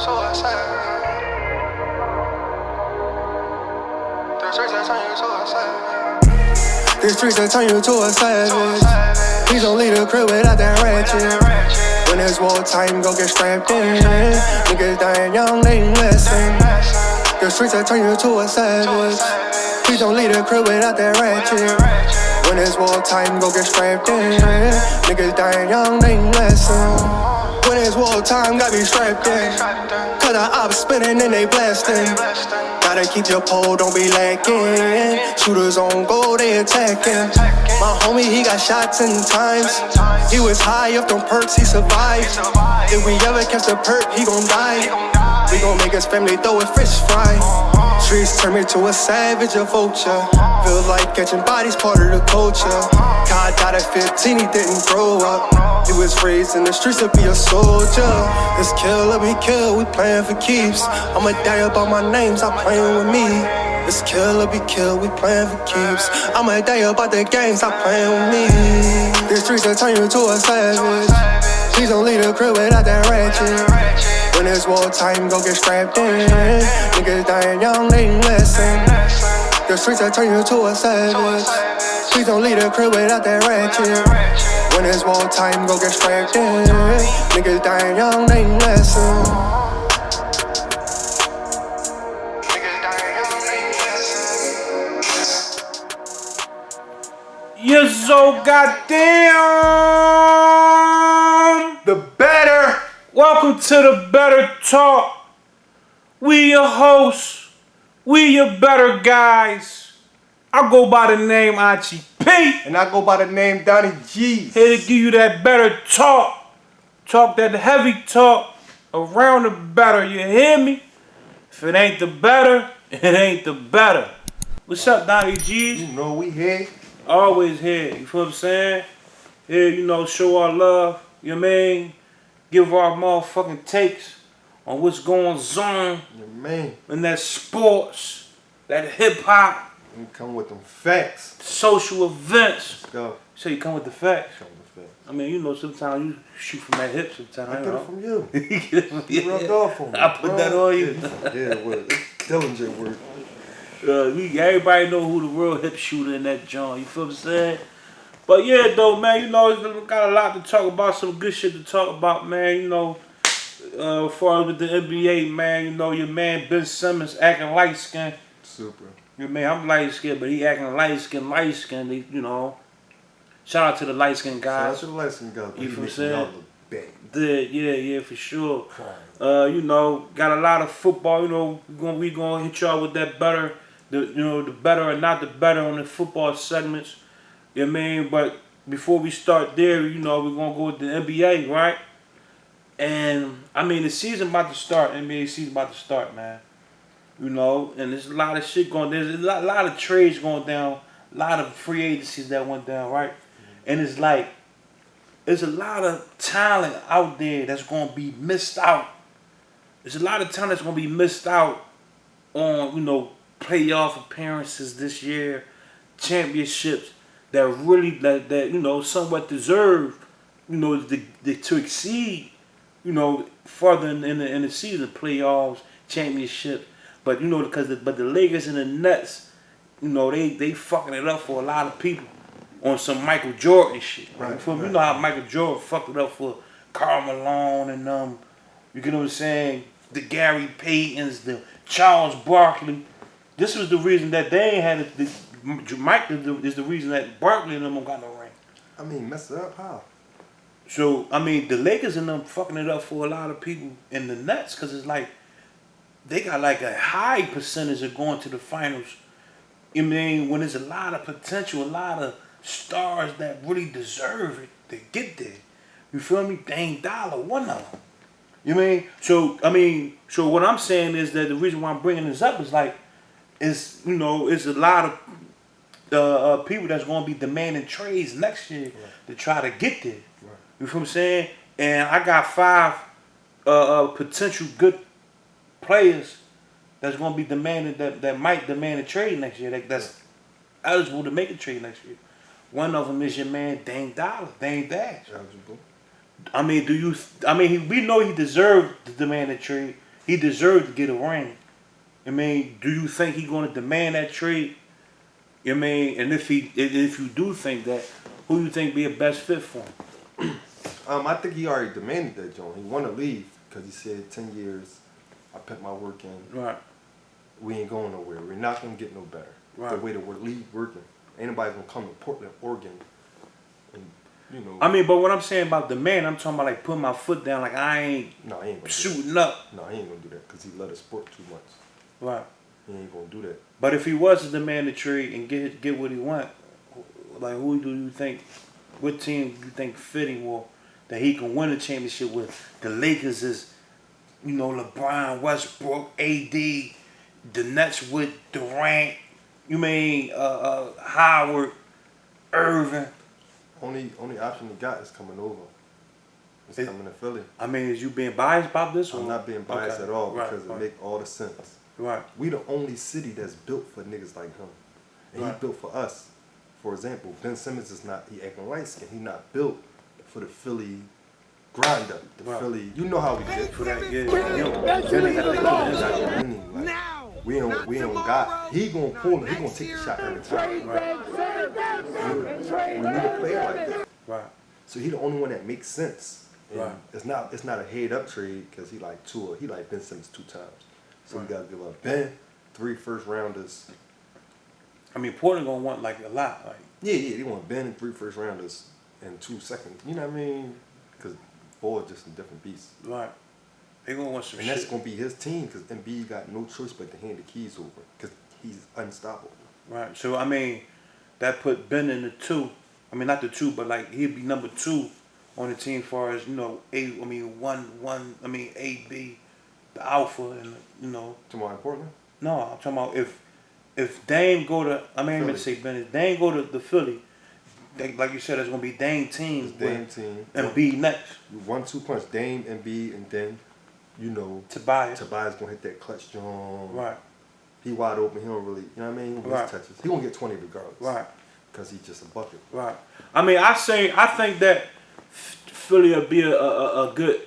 These streets will turn you to a savage. Please don't leave the crib without that ratchet. When it's wartime, go get strapped in. Niggas dying young, they ain't listen. The streets will turn you to a savage. Please don't leave the crib without that ratchet. When it's wartime, go get strapped in. Niggas dying young, they ain't listen. When it's wartime, gotta be strapped in. Cause the ops spinning and they blasting. Gotta keep your pole, don't be lacking. Shooters on go, they attacking. My homie, he got shot 10 times. He was high off them perks, he survived. If we ever catch the perk, he gon' die. We gon' make his family throw a fish fry. Streets turn me to a savage, a vulture. Feel like catching bodies, part of the culture. God died at 15, he didn't grow up. He was raised in the streets to be a soldier. It's kill or be killed, we playing for keeps. I'ma die about my name, stop playing with me. It's kill or be killed, we playing for keeps. I'ma die about the game, stop playing with me. The streets will turn you to a savage. Please don't leave the crib without that ratchet. When it's wartime, go get strapped in. Niggas dying young, they ain't listen. The streets will turn you to a savage. Please don't leave the crib without that ratchet. When it's wartime, go get strapped in. Niggas dying young, they ain't listen. You're so goddamn The better. welcome to the Better Talk. We your hosts. We your better guys. I go by the name Archie P. And I go by the name Donnie G. Here to give you that better talk. Talk that heavy talk around the better. You hear me? If it ain't the better, it ain't the better. What's up, Donnie G's? You know we here. Always here, you feel what I'm saying? Here, you know, show our love, you know what I mean? Give our motherfucking takes on what's going on Yeah, man. in that sports, that hip hop, We come with them facts. social events. Let's go. So you come with the facts. Come with the facts. I mean, you know, sometimes you shoot from that hip sometimes. I get it from you. You get it from You rubbed off on me. I put that on you. Yeah, well, it's Dillinger word. Everybody know who the real hip shooter in that joint, you feel what I'm saying? But yeah, though, man, you know, it's got a lot to talk about, some good shit to talk about, man, you know. As far as with the NBA, man, you know, your man Ben Simmons acting light-skinned. Super. Your man, I'm light-skinned, but he acting light-skinned, you know. Shout out to the light-skinned guys. Shout out to the light-skinned guys. You feel what I'm saying? Yeah, for sure. Fine. You know, got a lot of football, you know, we gonna hit y'all with that better. The better or not the better on the football segments. You know what I mean? But before we start there, you know, we're going to go with the NBA, right? And, I mean, the season about to start. NBA season about to start, man. You know, and there's a lot of shit going. There's a lot of trades going down. A lot of free agencies that went down, right? Mm-hmm. And it's like, there's a lot of talent out there that's going to be missed out. There's a lot of talent that's going to be missed out on, you know, playoff appearances this year, championships that really that you know somewhat deserve, you know, to exceed, you know, further in the season, playoffs, championships. But you know, because the Lakers and the Nets, you know, they fucking it up for a lot of people on some Michael Jordan shit. Right, you know how Michael Jordan fucked it up for Karl Malone and you get what I'm saying, the Gary Paytons, the Charles Barkley. This was the reason that they ain't had it. Mike is the reason that Barkley and them don't got no ring. I mean, messed it up how? So, I mean, the Lakers and them fucking it up for a lot of people in the Nets because it's like they got like a high percentage of going to the finals. I mean, when there's a lot of potential, a lot of stars that really deserve it to get there. You feel me? Dame Dollar, one of them. You mean? So what I'm saying is that the reason why I'm bringing this up is like, it's, you know, it's a lot of people that's going to be demanding trades next year to try to get there. Right. You feel what I'm saying? And I got 5 potential good players that's going to be demanding that might demand a trade next year. That's eligible to make a trade next year. One of them is your man Dame Dollar, Dame Dash. Eligible. I mean, we know he deserved to demand a trade. He deserved to get a ring. I mean, do you think he's going to demand that trade? I mean, and if you do think that, who you think be a best fit for him? I think he already demanded that, John. He want to leave because he said 10 years, I put my work in. Right. We ain't going nowhere. We're not going to get no better. Right. The way that we're working. Ain't nobody going to come to Portland, Oregon, and, you know. I mean, but what I'm saying about demand, I'm talking about like putting my foot down, like I ain't No, he ain't gonna suiting up. No, he ain't going to do that because he love the sport too much. Right. He ain't going to do that. But if he was to demand the trade and get what he want, like who do you think, what team do you think fitting more that he can win a championship with? The Lakers is, you know, LeBron, Westbrook, AD, the Nets with Durant, you mean Howard, Irving. Only option he got is coming over. It's coming to Philly. I mean, is you being biased about this? I'm not being biased at all because it make all the sense. Right. We the only city that's built for niggas like him. And he built for us. For example, Ben Simmons is not, he acting light skin. He not built for the Philly grind up. The Philly, you know how we get For that, we don't got, he gonna pull him, he gonna take the shot every time. We need a player like that. Right. So he the only one that makes sense. And Right. It's not a head up trade because he like Ben Simmons 2 times. So we gotta give up Ben, 3 first rounders. I mean, Portland gonna want like a lot, like. Yeah, they want Ben and 3 first rounders and 2 seconds. You know what I mean? Because Boyd just a different beast. Right. They gonna want some and shit. that's gonna be his team because MB got no choice but to hand the keys over because he's unstoppable. Right. So I mean, that put Ben in the 2. I mean, not the 2, but like he'd be number 2 on the team, as far as AB, the alpha, and you know. Tomorrow in Portland? No, I'm talking about if Dame go to, I mean, I meant to say Ben, if Dame go to the Philly, like you said, it's gonna be Dame team. Dame team. And B next. 1-2 punch, Dame and B, and then, you know, Tobias gonna hit that clutch John. Right. He wide open. He don't really, you know what I mean? He won't get his touches. He won't get 20 regardless. Right. Because he's just a bucket. Right. I mean, I think that Philly will be a good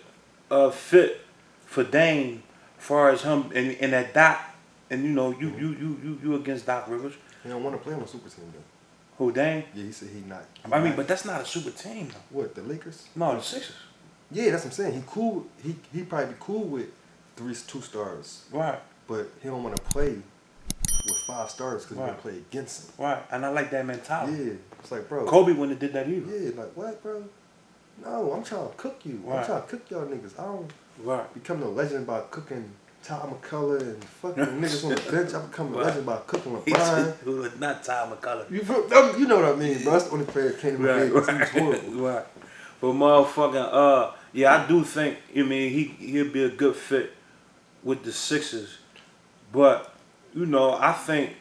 fit for Dame, as far as him and that Doc, and you know you against Doc Rivers. He don't want to play on a super team though. Who, Dame? Yeah, he said he not. But that's not a super team though. What, the Lakers? No, the Sixers. Yeah, that's what I'm saying. He cool. He probably be cool with 2 stars. Right. But he don't want to play with 5 stars because he's gonna play against him. Right. And I like that mentality. Yeah, it's like, bro. Kobe wouldn't have did that either. Yeah, like what, bro? No, I'm trying to cook you. Right. I'm trying to cook y'all niggas. I don't become no legend by cooking Ty McCullough and fucking niggas on the bench. I become a legend by cooking LeBron. Not Ty McCullough. You know what I mean, bro. That's the only player that came to my head. He's horrible. Right. But motherfucking, yeah, I do think, I mean, he'll be a good fit with the Sixers. But, you know, I think,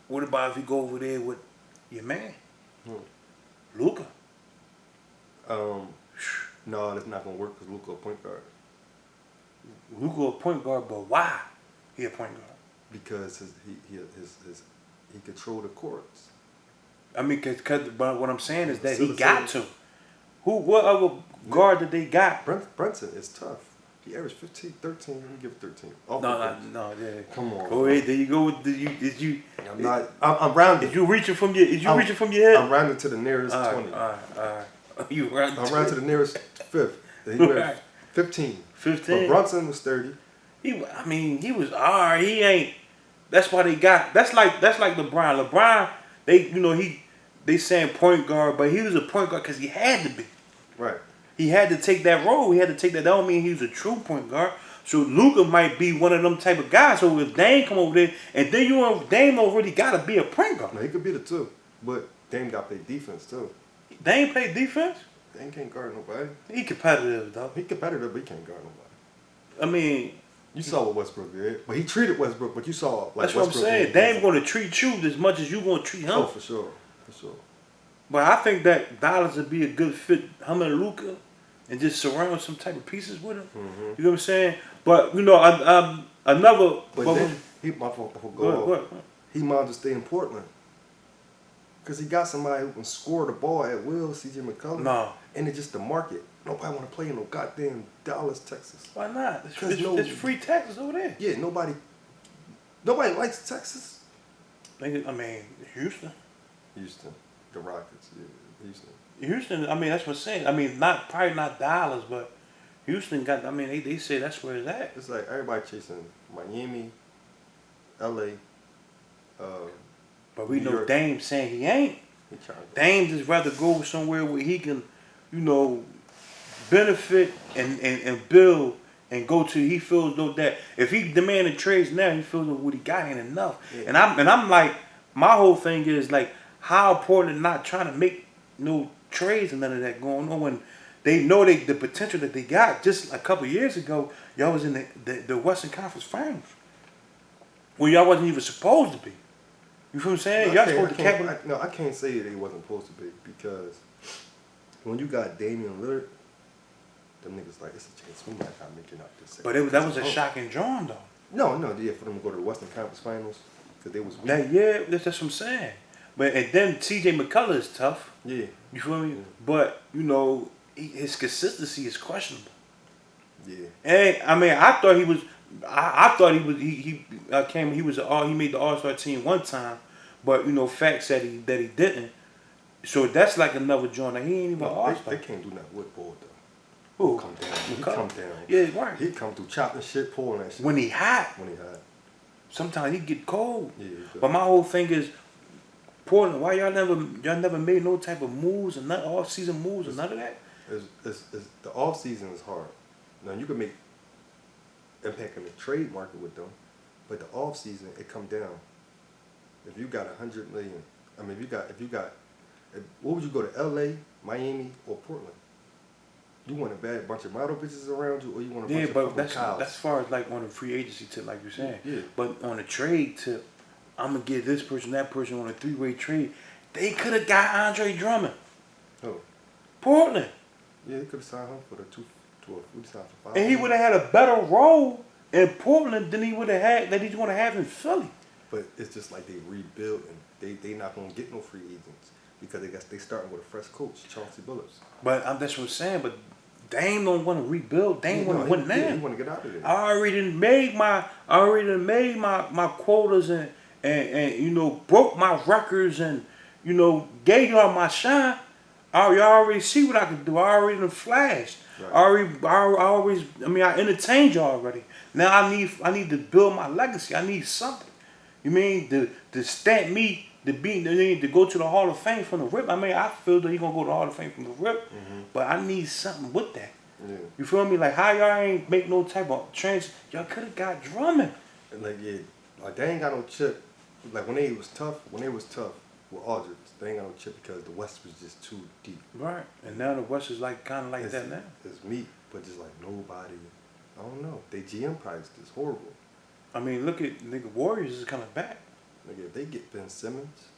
what about if you go over there with your man? Luka? No, that's not gonna work because Luka a point guard. Luka a point guard, but why he a point guard? Because he control the courts. I mean, but what I'm saying is that he got to. What other guard did they got? Brunson is tough. He averaged 15, 13. Let me give it 13. No, yeah. Come on. Go ahead. There you go. Did you? I'm not. I'm rounding. Is you reaching from your? Is you reaching from your head? I'm rounding to the nearest 20. All right. You rounding? I'm rounding to the nearest 5th. He was 15. 15. But Brunson was 30. He was alright. He ain't. That's why they got. That's like LeBron. LeBron, they saying point guard, but he was a point guard because he had to be. Right. He had to take that role. He had to take that. That don't mean he was a true point guard. So Luka might be one of them type of guys. So if Dame come over there, and then Dame already got to be a point guard. No, he could be the 2, but Dame got to play defense too. Dame play defense. Dame can't guard nobody. He competitive though. He competitive, but he can't guard nobody. I mean, you saw what Westbrook did, but he treated Westbrook. But you saw like that's what Westbrook I'm saying. Dame going to treat you as much as you going to treat him. Oh, for sure. But I think that Dallas would be a good fit, him and Luka, and just surround some type of pieces with him. Mm-hmm. You know what I'm saying? But you know, another. But then he might just stay in Portland. Because he got somebody who can score the ball at will, CJ McCollum. No. And it's just the market. Nobody want to play in no goddamn Dallas, Texas. Why not? There's There's free Texas over there. Yeah, nobody likes Texas. I mean, Houston. Houston, the Rockets, yeah, Houston. Houston, I mean, that's what I'm saying. I mean, probably not Dallas, but Houston got, I mean, they say that's where it's at. It's like everybody chasing Miami, LA, But we New know York. Dame saying he ain't. He trying to Dame just rather go somewhere where he can, benefit and build and go to. He feels though that if he demanding trades now, he feels that what he got ain't enough. Yeah. And I'm like, my whole thing is like, how important not trying to make no trades and none of that going on when they know the potential that they got. Just a couple of years ago, y'all was in the Western Conference Finals when y'all wasn't even supposed to be. You feel what I'm saying? Y'all supposed to cap. I can't say they wasn't supposed to be because when you got Damian Lillard, them niggas like, it's a chance we might not make it out this season. But that was a shocking drawing though. No, yeah, for them to go to the Western Conference Finals because they was weak. That's what I'm saying. But and then TJ McCullough is tough. Yeah. You feel me? Yeah. But his consistency is questionable. Yeah. And I mean, I thought he was. I thought he was. He came. He was. He made the All-Star team one time, but facts said he didn't. So that's like another joint. Like, he ain't even All-Star. They can't do nothing with Bull though. Who? Come down. He come down. Yeah, right. He come through chopping shit, pulling that shit. When he hot. Sometimes he get cold. Yeah. But my whole thing is, Portland. Why y'all never made no type of moves and none off-season moves and none of that? It's the off season is hard. Now you can make impact in the trade market with them, but the off season it come down. If you got $100 million, I mean, what would you go to LA, Miami, or Portland? You want a bad bunch of model bitches around you, or you want a bunch of fucking cows? That's as far as like on the free agency tip, like you're saying. Yeah. But on the trade tip, I'm gonna get this person, that person on a 3-way trade. They could have got Andre Drummond. Oh. Portland. Yeah, they could have signed him for the we signed for 5. And he would have had a better role in Portland than he would have had that he's gonna have in Philly. But it's just like they rebuild and they not gonna get no free agents because they starting with a fresh coach, Chauncey Billups. But that's what I'm saying. But Dame don't want to rebuild. Dame want to win now. Yeah, he want to get out of there. I already made my quotas and broke my records and gave y'all my shine. Y'all already see what I can do. I already done flashed. Right. I entertained y'all already. Now I need to build my legacy. I need something. You mean to stamp me to go to the Hall of Fame from the rip? I mean, I feel that he gonna go to the Hall of Fame from the rip, but I need something with that. Yeah. You feel me? Like how y'all ain't make no type of trans? Y'all could have got Drummond. And they ain't got no chip. Like when they was tough with Aldridge, they ain't got no chip because the West was just too deep. Right, and now the West is like kind of like that now. It's meat, but just like nobody. I don't know. They GM price is horrible. I mean, look at Warriors is coming back. Nigga, if they get Ben Simmons,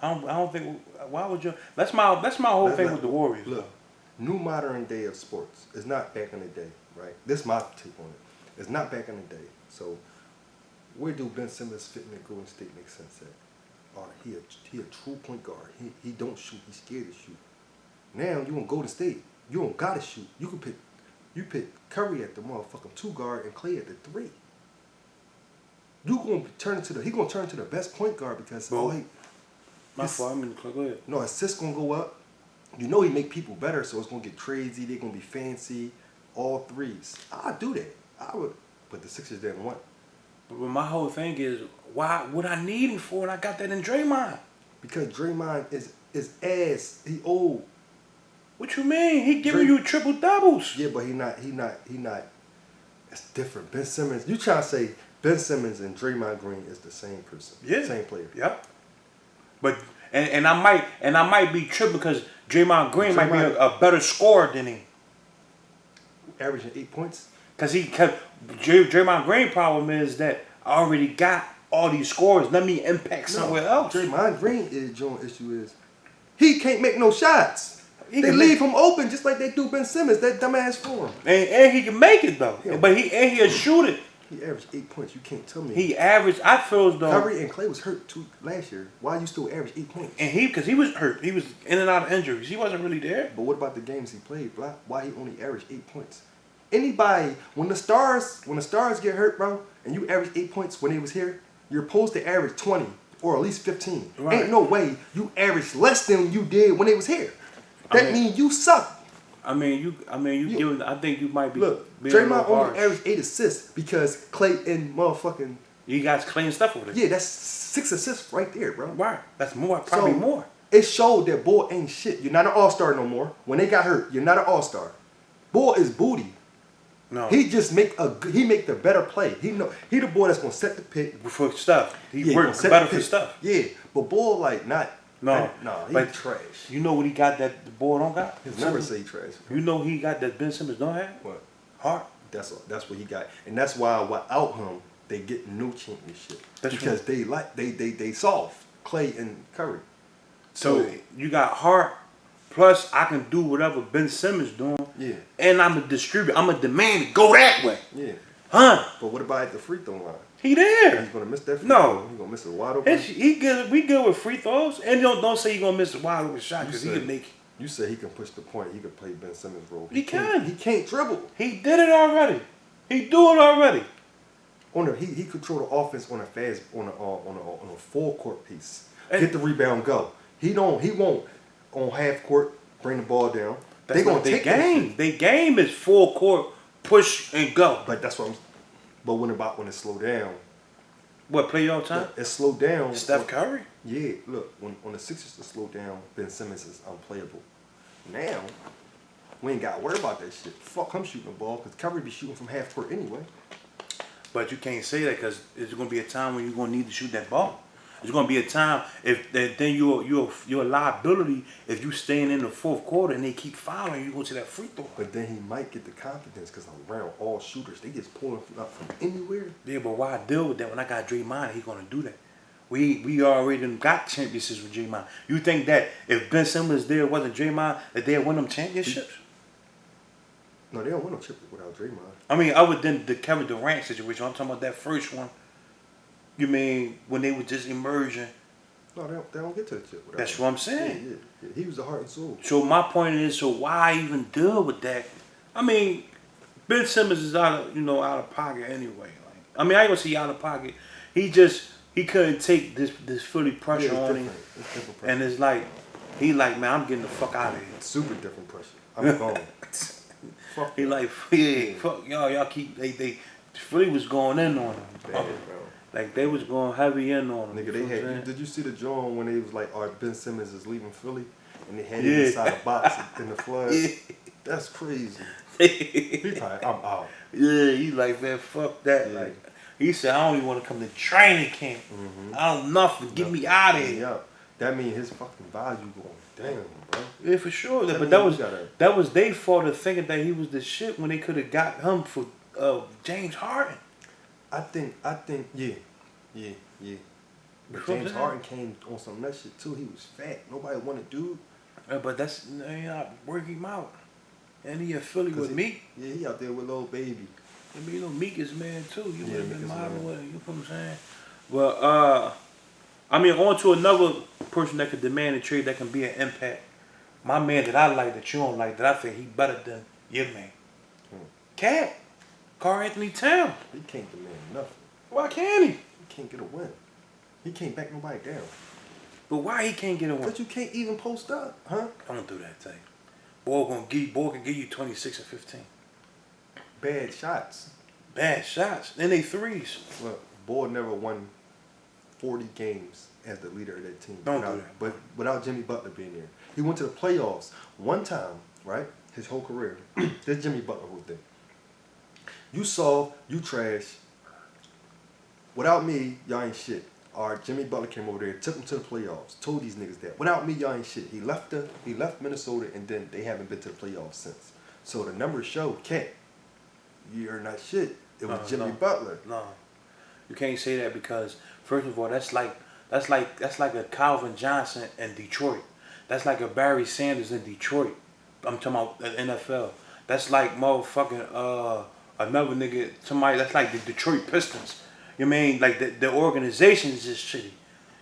I don't think. Why would you? That's my whole thing with the Warriors. Look, new modern day of sports. It's not back in the day, right? This is my take on it. It's not back in the day. So where do Ben Simmons fit in the Golden State make sense at? All right, he a true point guard. He don't shoot. He's scared to shoot. Now you want Golden State. You don't gotta shoot. You pick Curry at the motherfucking 2 guard and Clay at the 3. He gonna turn into the best point guard because go ahead. No, assists gonna go up. You know he make people better, so it's gonna get crazy. They're gonna be fancy, all 3s. I'd do that. I would, but the Sixers didn't want. But my whole thing is, why would I need him for? And I got that in Draymond. Because Draymond is ass. He old. What you mean? He giving you triple doubles. Yeah, but he not. It's different. Ben Simmons. You trying to say Ben Simmons and Draymond Green is the same person? Yeah. Same player. Yep. But and I might be tripping because Draymond Green might be a better scorer than him. Averaging 8 points. Because Draymond Green problem is that I already got all these scores. Let me impact somewhere else. Draymond Green issue is he can't make no shots. They leave him open just like they do Ben Simmons, that dumbass for him. And he can make it though. Yeah. But he a shoot it. He averaged 8 points. You can't tell me. He averaged. I feel as though Curry and Clay was hurt too last year. Why you still average 8 points? and because he was hurt. He was in and out of injuries. He wasn't really there. But what about the games he played? Why he only averaged 8 points? Anybody when the stars get hurt, bro, and you average 8 points when they was here, you're supposed to average 20 or at least 15. Right. Ain't no way you average less than you did when they was here. That means you suck. I think you might be. Look, being a Draymond little only harsh. averaged 8 assists because Clay and motherfucking You guys clean stuff over there. yeah, that's 6 assists right there, bro. Right. That's more. Probably more. It showed that Bull ain't shit. You're not an all-star no more. When they got hurt, you're not an all-star. Bull is booty. No. He just make the better play. He the boy that's gonna set the pick. For stuff. He Yeah, works gonna set better the for pick. stuff. Yeah, but Bull like not. No. He But trash. You know what he got that the boy don't got? His numbers say he trash. You know he got that Ben Simmons don't have? What? Heart. That's what he got, and that's why without him they get no championship That's because they soft Clay and Curry. So you got heart. Plus, I can do whatever Ben Simmons doing. Yeah. And I'm a distributor. I'm a demand to go that way. Yeah. Huh? But what about at the free throw line? He there. He's gonna miss that free No. throw. He's gonna miss a wide open. We good with free throws. And don't say you're gonna miss a wide open shot because he can make it. You said he can push the point. He can play Ben Simmons' role. He can. He can't dribble. He did it already. He do it already. He control the offense on a full court piece. And- Get the rebound, go. He won't on half court bring the ball down. That's They gonna not their take that game. shit. Their game is full court, push and go. But that's what I'm. But when it slow down, What, play all time? it slow down. Steph Curry? Yeah, look, when the Sixers to slow down, Ben Simmons is unplayable. Now, we ain't got to worry about that shit. Fuck him shooting the ball because Curry be shooting from half court anyway. But you can't say that because there's going to be a time when you're going to need to shoot that ball. There's going to be a time then you're a liability if you staying in the fourth quarter and they keep fouling you go to that free throw. But then he might get the confidence because around all shooters, they just pulling up from anywhere. Yeah, but why deal with that when I got Draymond? He's going to do that. We already done got championships with Draymond. You think that if Ben Simmons there wasn't Draymond, that they'd win them championships? No, they don't win no chip without Draymond. I mean, other than the Kevin Durant situation, I'm talking about that first one. You mean when they were just emerging? No, they don't get to the chip without That's him. what I'm saying. Yeah. He was the heart and soul. So my point is, so why even deal with that? I mean, Ben Simmons is out of pocket anyway. Like, I mean, I ain't gonna say out of pocket. He couldn't take this Philly pressure on him, It's different pressure. and it's like he like, man, I'm getting the fuck out of here. Super different pressure. I'm gone. Fuck He like, yeah, fuck y'all keep they Philly was going in on him. bad, bro. Like they was going heavy in on him. Nigga, You they know what I'm had. saying? Did you see the joint when they was like, "All right, Ben Simmons is leaving Philly," and they had Yeah. him inside a box in the flood? Yeah. That's crazy. He probably, I'm out. Yeah, he like, man, fuck that. Yeah. Like he said, I don't even want to come to training camp. I don't nothing. Get me out of here. Yeah, that means his fucking value going down, bro. Yeah, for sure. That But mean that was their fault of thinking that he was the shit when they could have got him for James Harden. I think, yeah. But You know what James I'm saying? Harden came on some nut shit too. He was fat. Nobody wanted dude. But that's not working him out. And he in Philly with Meek. Yeah, he out there with little baby. I mean, Meek is man too. You Yeah, would have Meek been is modeling man. with him. You know what I'm saying? Well, I mean, on to another person that could demand a trade that can be an impact. My man that I like that you don't like that I think he better than your man. Cat. Karl Anthony Towns. He can't demand nothing. Why can't he? He can't get a win. He can't back nobody down. But why he can't get a win? But you can't even post up, huh? I don't do that thing. Boy can give you 26 and 15. Bad shots. Bad shots. And they threes. Look, Boy never won 40 games as the leader of that team. Don't do that. But without Jimmy Butler being there. He went to the playoffs one time, right? His whole career. This Jimmy Butler whole thing. You soft, you trash. Without me, y'all ain't shit. All right, Jimmy Butler came over there, took him to the playoffs, told these niggas that. Without me, y'all ain't shit. He left Minnesota, and then they haven't been to the playoffs since. So the numbers show, Cat, you're not shit. It was Jimmy no. Butler. No. You can't say that because first of all, that's like a Calvin Johnson in Detroit. That's like a Barry Sanders in Detroit. I'm talking about the NFL. That's like motherfucking another nigga, somebody that's like the Detroit Pistons. You know what I mean? Like the organization is just shitty.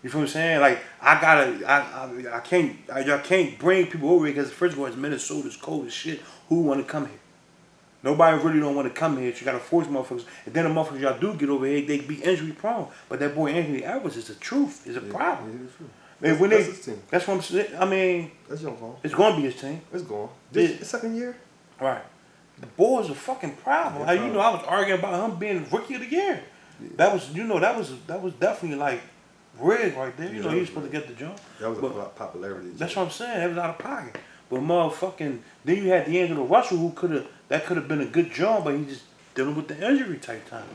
You feel what I'm saying? Like I can't bring people over here because first of all, it's Minnesota's cold as shit. Who want to come here? Nobody really don't want to come here. So you gotta force motherfuckers. And then the motherfuckers y'all do get over here, they be injury prone. But that boy Anthony Edwards is the truth. Is a problem. Yeah, it's true. Man, when That's his team. that's what I'm saying. I mean, That's young Paul. it's gonna be his team. It's gone. Yeah. This second year? Right. The boy's a fucking problem. Yeah, Like, you know, I was arguing about him being rookie of the year. Yeah. That was, you know, that was definitely like rigged right there. You Yeah, know, that he was was supposed to get the jump. That was But a popularity. that's what I'm saying. That was out of pocket. But motherfucking, then you had D'Angelo Russell who could have been a good jump, but he just dealing with the injury type time.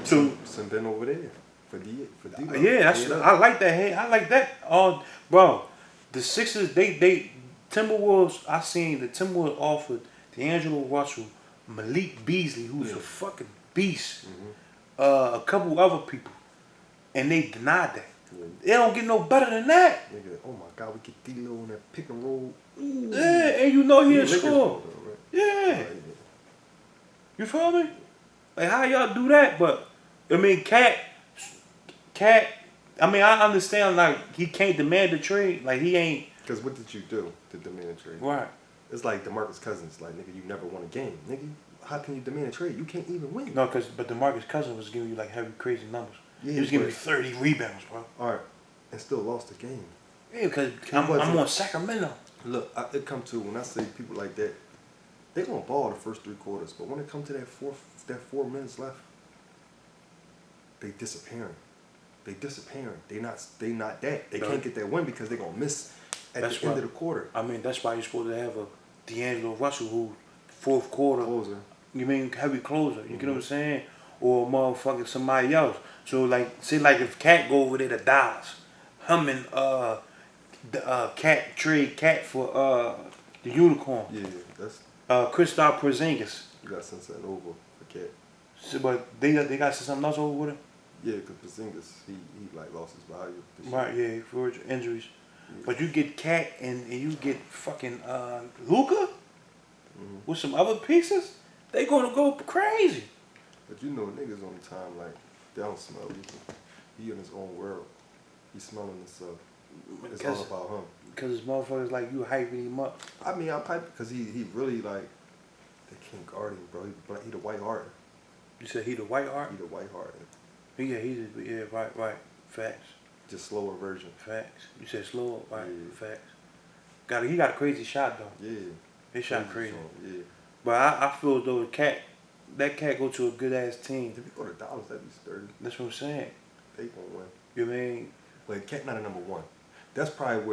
So Some been over there for D. yeah, I like that. Hey, I like that. Bro, the Sixers, they Timberwolves. I seen the Timberwolves offered D'Angelo Russell, Malik Beasley, who's a fucking beast, a couple other people, and they denied that. Yeah. They don't get no better than that. Nigga, oh my God, we get D-Lo on that pick and roll. Ooh. Yeah, and you know he'll Lakers score. though, right? Yeah. Right, You feel me? Like, how y'all do that? But, I mean, Cat, I mean, I understand, like, he can't demand a trade. Like, he ain't. Because what did you do to demand a trade? Right. It's like DeMarcus Cousins. Like, nigga, you never won a game. Nigga, how can you demand a trade? You can't even win. No, but DeMarcus Cousins was giving you, like, heavy, crazy numbers. Yeah, He was giving you but- 30 rebounds, bro. All right. And still lost the game. Yeah, because I'm on Sacramento. Look, it come to, when I say people like that, they gonna ball the first 3 quarters, but when it come to that 4 minutes left, they disappearing. They not that. They can't get that win because they gonna miss at the end of the quarter. I mean, that's why you're supposed to have a D'Angelo Russell who fourth quarter. Closer. You mean heavy closer? You get what I'm saying? Or motherfucking somebody else. So like, say like if Cat go over there to Dallas, him and Cat trade Cat for the Unicorn. Yeah, that's Kristaps Porzingis. you got to send something over for Cat. So, but they got something else over with him. Yeah, because Porzingis, he like lost his value. this Right, year. yeah, for injuries. Yeah. But you get Cat and you get fucking Luka with some other pieces, they gonna go crazy. But you know, niggas on the time, like, they don't smell Luka. He in his own world. He smelling himself. It's all about him. Because it's motherfuckers like you hyping him up. I mean, I pipe because he really, like, they can't guard him, bro. He the white heart. You said he the white heart? He the white heart. Yeah, right. Facts. Just slower version. Facts. You said slow, right? Yeah. Facts. He got a crazy shot though. Yeah. He shot crazy. Yeah. But I feel as though that cat go to a good ass team. If you go to Dallas, that'd be sturdy. That's what I'm saying. They gonna win. You mean? But Cat not a number 1. That's probably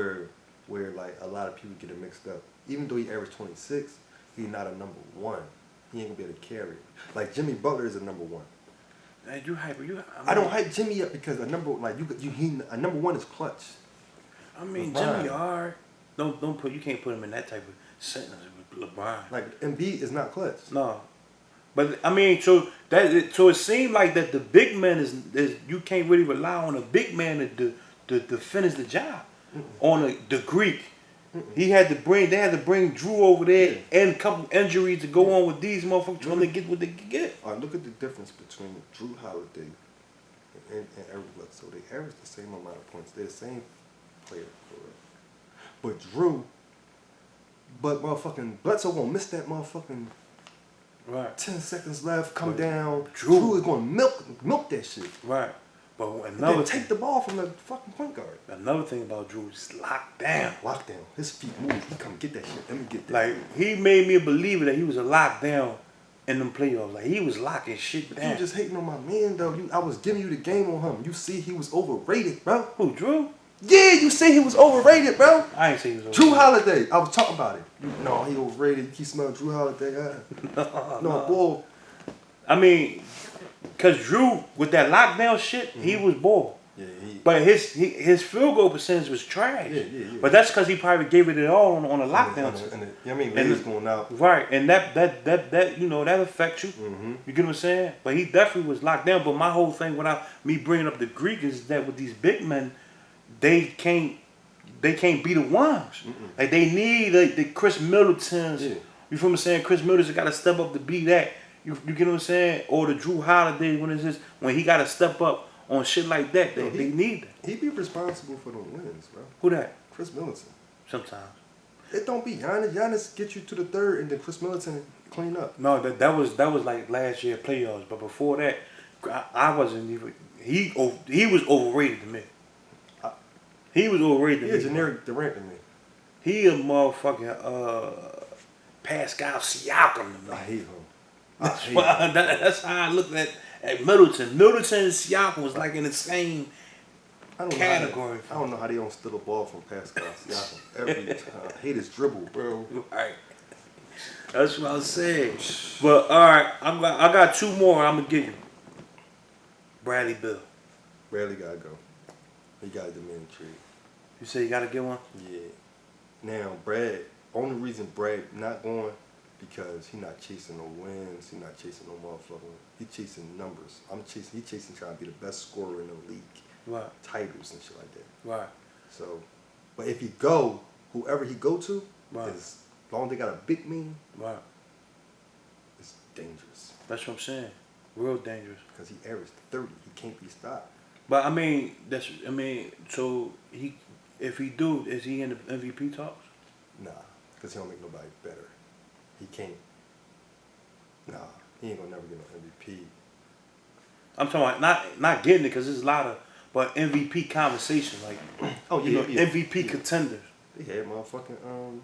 where like a lot of people get it mixed up. Even though he averaged 26, he's not a number 1. He ain't gonna be able to carry it. Like Jimmy Butler is a number 1. Hey, you hyper. I don't hype Jimmy up because a number 1 is clutch. I mean, LeBron. Jimmy R. You can't put him in that type of sentence with LeBron. Like Embiid is not clutch. No. But I mean, so it seemed like that the big man is you can't really rely on a big man to finish the job. On the Greek. They had to bring Drew over there and a couple injuries to go on with these motherfuckers trying to get what they can get. All right, look at the difference between Drew Holiday and Eric Bledsoe. They average the same amount of points. They're the same player, correct? But motherfucking Bledsoe gonna miss that motherfucking Right. 10 seconds left, come down. Drew Drew is gonna milk that shit. Right. But And another then take the ball from the fucking point guard. Another thing about Drew is locked down. Lockdown. His feet move. He come get that shit. Let me get that. Like, he made me a believer that he was a lockdown in them playoffs. Like, he was locking shit But down. you just hating on my man, though. I was giving you the game on him. You see he was overrated, bro. Who, Drew? Yeah, you say he was overrated, bro. I ain't say he was over. Drew Holiday. I was talking about it. No, he overrated. You keep smelling Drew Holiday. No, boy. I mean, because Drew, with that lockdown shit, he was ball. Yeah, But his field goal percentage was trash. Yeah. But that's because he probably gave it all on a lockdown. I mean, he was going out. Right, and that you know, that affects you. Mm-hmm. You get what I'm saying? But he definitely was locked down. But my whole thing without me bringing up the Greek is that with these big men, they can't be the ones. Like they need the Chris Middletons. Yeah. You feel what I'm saying? Chris Middleton got to step up to be that. You get what I'm saying? Or the Drew Holiday when he got to step up on shit like that. They need that. He be responsible for the wins, bro. Who that? Chris Middleton. Sometimes. It don't be Giannis. Giannis get you to the third, and then Chris Middleton clean up. No, that was like last year playoffs. But before that, I wasn't even. He was overrated to me. He was overrated to me. He a generic Durant to me. He a motherfucking Pascal Siakam to me. I hate him. That's how I looked at Middleton. Middleton and Siakam was like in the same category. I don't know how they don't steal a ball from Pascal Siakam every time. I hate his dribble, bro. Right. That's what I was saying. But all right, I got two more. I'm gonna give you. Bradley Beal. Bradley gotta go. He gotta demand a trade. You say you gotta get one? Yeah. Now Brad. Only reason Brad not going because he not chasing no wins. He not chasing no motherfucking. He chasing numbers. He chasing trying to be the best scorer in the league. Right. Titles and shit like that. Right. So, but if he go, whoever he go to, right. as long as they got a big man, right, it's dangerous. That's what I'm saying. Real dangerous. Because he averaged 30. He can't be stopped. But so if he do, is he in the MVP talks? Nah, because he don't make nobody better. He can't. Nah, he ain't gonna never get no MVP. I'm talking about not getting it because there's a lot of, but MVP conversation like, MVP contenders. He had motherfucking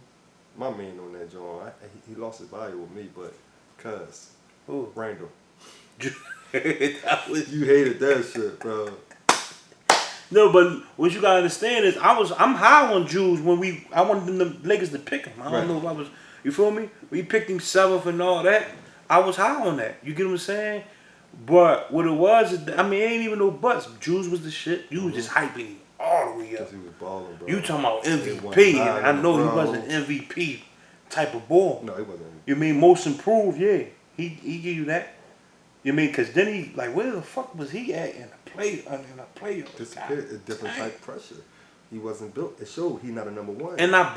my man on that joint. He lost his value with me, but cuz Randall. You hated that shit, bro. No, but what you gotta understand is I'm high on Jules when I wanted the Lakers to pick him. I don't know if I was, you feel me? We picked him 7th and all that. I was high on that. You get what I'm saying? But what it was, it ain't even no buts. Jules was the shit. You was just hyping him all the way up. He was balling, bro. You talking about MVP, and I know he wasn't MVP type of ball. No, he wasn't MVP. You mean most improved? Yeah. He give you that. You mean, because then he, like, where the fuck was he at in a playoff? Disappeared. A different type of pressure. He wasn't built. It showed he not a number one. And I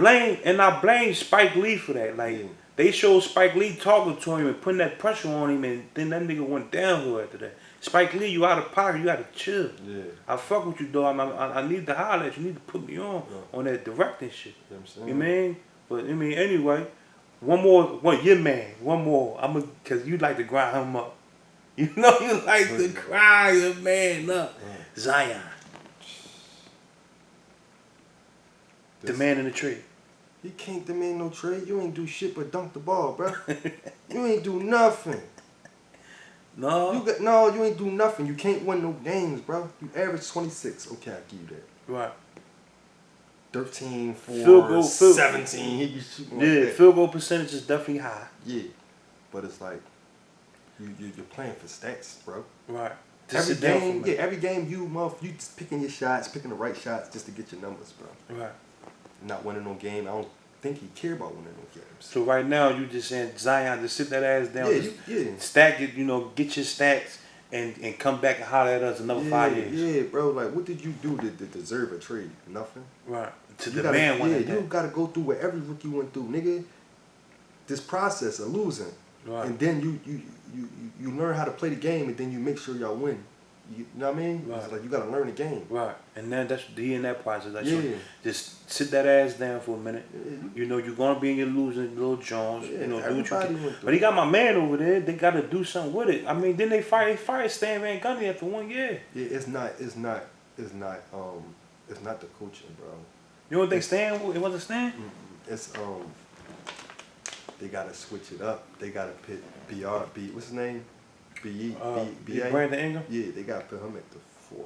blame Spike Lee for that. Like, they showed Spike Lee talking to him and putting that pressure on him, and then that nigga went downhill after that. Spike Lee, you out of pocket. You got to chill. Yeah. I fuck with you, dog. I need to holler at you. You need to put me on that directing shit. You know what I'm saying? You mean? But, anyway, one more. Because you like to grind him up. You know you like to cry your man up. Zion. Demanding a trade. He can't demand no trade. You ain't do shit but dunk the ball, bro. You ain't do nothing. No. You ain't do nothing. You can't win no games, bro. You average 26. Okay, I'll give you that. Right. 13, 4, field goal, 17. He be shooting like that. Field goal percentage is definitely high. Yeah. But it's like, you're playing for stats, bro. Right. Every game you just picking your shots, picking the right shots just to get your numbers, bro. Right. Not winning no game. I don't think he care about winning no games. So right now you just saying Zion, just sit that ass down, stack it, get your stats and come back and holler at us another 5 years. Yeah, bro. Like, what did you do to deserve a trade? Nothing. Right. You gotta go through what every rookie went through, nigga. This process of losing. Right. And then you learn how to play the game, and then you make sure y'all win. You know what I mean? Right. It's like you gotta learn the game. Right. And then that's he in that process. Like, so just sit that ass down for a minute. Yeah. You're gonna be in your losing little Jones. Yeah, do what you can. But he got my man over there. They gotta do something with it. Then they fired Stan Van Gundy after 1 year. Yeah, it's not the coaching, bro. You don't think Stan? It wasn't Stan? It's they gotta switch it up. They gotta put what's his name? Brandon Ingram? Yeah, they gotta put him at the 4.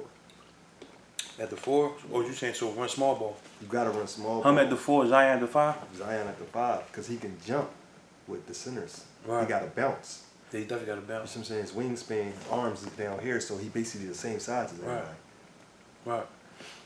At the 4? Or you saying so run small ball? You gotta run small ball. Him at the 4, Zion at the 5? Zion at the 5, because he can jump with the centers. Right. He gotta bounce. Yeah, he definitely gotta bounce. You know what I'm saying? His wingspan, his arms is down here, so he basically the same size as everybody. Right.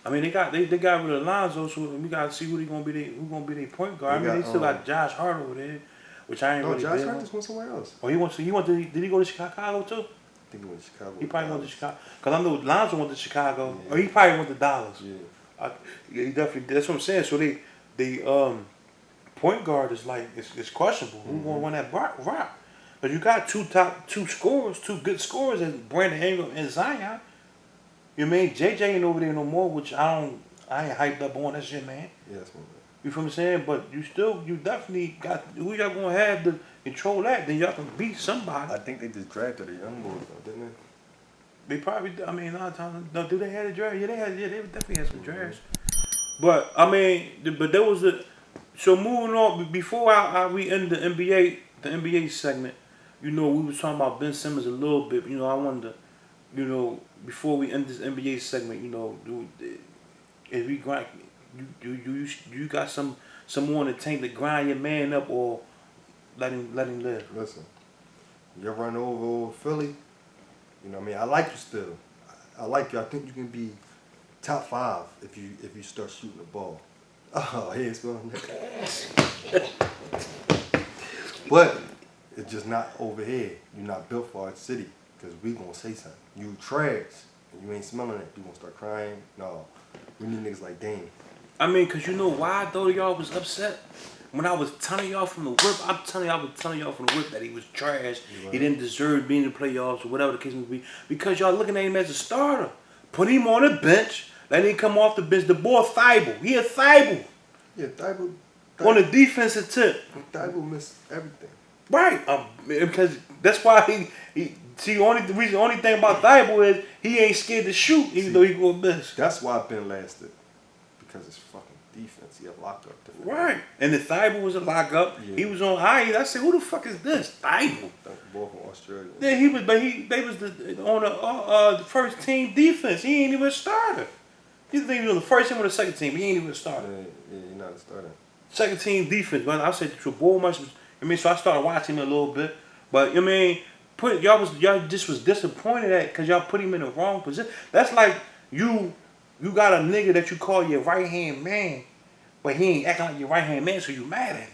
They got rid of Lonzo, so we gotta see who gonna be their point guard. They still got Josh Hart over there, which I ain't really. No, Josh Hart just went somewhere else. Oh, did he go to Chicago too? I think he went to Chicago. He probably went to Chicago. Because I know Lonzo went to Chicago. Yeah. Or he probably went to Dallas. Yeah. He definitely, that's what I'm saying. So they point guard is like, it's questionable. Who's going to run that rock? But you got two scorers, two good scorers, as Brandon Ingram and Zion. You mean JJ ain't over there no more, which I ain't hyped up on that shit, man. Yeah, that's my man. You feel what I'm saying? But you definitely got who y'all gonna have to control that. Then y'all can beat somebody. I think they just drafted a young boy, though, didn't they? They probably. I mean, a lot of times, no. Do they have a draft? Yeah, they had. Yeah, they definitely had some drafts. But I mean, but there was a. So moving on, before we end the NBA segment, you know, we was talking about Ben Simmons a little bit. You know, I wanted to, you know, before we end this NBA segment, you know, if we grind, you got some more in the tank to grind your man up or let him live. Listen, you run over Philly. You know what I mean? I like you still. I like you. I think you can be top 5 if you start shooting the ball. Oh, here's going. But it's just not over here. You're not built for our city because we gonna say something. You trash and you ain't smelling it. You gonna start crying. No, we need niggas like Dame. I mean, cause you know why though y'all was upset when I was telling y'all from the whip. I was telling y'all from the whip that he was trash. Right. He didn't deserve being in the playoffs or whatever the case may be. Because y'all looking at him as a starter. Put him on the bench. Let him come off the bench. The boy Thibault. He a Thibault. Yeah, Thibault. On the defensive tip. Thibault missed everything. Right. Because that's why he see the only thing about Thibault is he ain't scared to shoot even though he go miss. That's why Ben lasted. Because it's fucking defense. He had lockup. Right. And the Thibault was a lockup. Yeah. He was on high. I said, who the fuck is this? Thibault. Boy from Australia. Yeah, they was on the first team defense. He ain't even a starter. You think he was on the first team or the second team? He ain't even a starter. Yeah, he's not a starter. Second team defense. But I said your boy must. I mean, so I started watching him a little bit. But I mean, y'all just was disappointed at because y'all put him in the wrong position. That's like you got a nigga that you call your right hand man, but he ain't acting like your right hand man, so you mad at him.